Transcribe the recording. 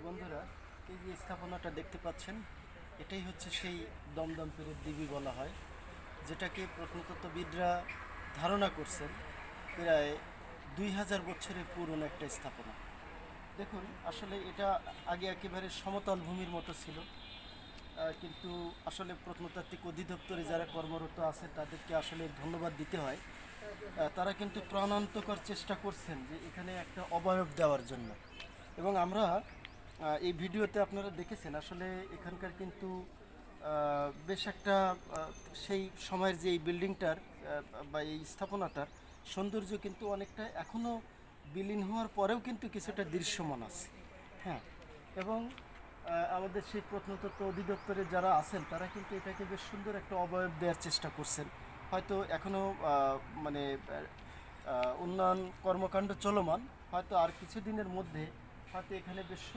বন্ধুরা, এই যে স্থাপনাটা দেখতে পাচ্ছেন, এটাই হচ্ছে সেই দমদম পীরের দিঘি বলা হয়, যেটাকে প্রত্নতত্ত্ববিদরা ধারণা করছেন প্রায় 2000 বছরের পুরনো একটা স্থাপনা। দেখুন, আসলে এটা আগে একেবারে সমতল ভূমির মতো ছিল, কিন্তু আসলে প্রত্নতাত্ত্বিক অধিদপ্তরে যারা কর্মরত আছে তাদেরকে আসলে ধন্যবাদ দিতে হয়। তারা কিন্তু প্রাণান্তকর চেষ্টা করছেন যে এখানে একটা অবয়ব দেওয়ার জন্য। এবং আমরা এই ভিডিওতে আপনারা দেখেছেন আসলে এখানকার কিন্তু বেশ একটা সেই সময়ের যে এই বিল্ডিংটার বা এই স্থাপনাটার সৌন্দর্য কিন্তু অনেকটা এখনও বিলীন হওয়ার পরেও কিন্তু কিছুটা দৃশ্যমান আছে। হ্যাঁ, এবং আমাদের সেই প্রত্নতত্ত্ব অধিদপ্তরে যারা আছেন তারা কিন্তু এটাকে বেশ সুন্দর একটা অবয়ব দেওয়ার চেষ্টা করছেন। হয়তো এখনও মানে উন্নয়ন কর্মকাণ্ড চলমান, হয়তো আর কিছুদিনের মধ্যে হয়তো এখানে বেশ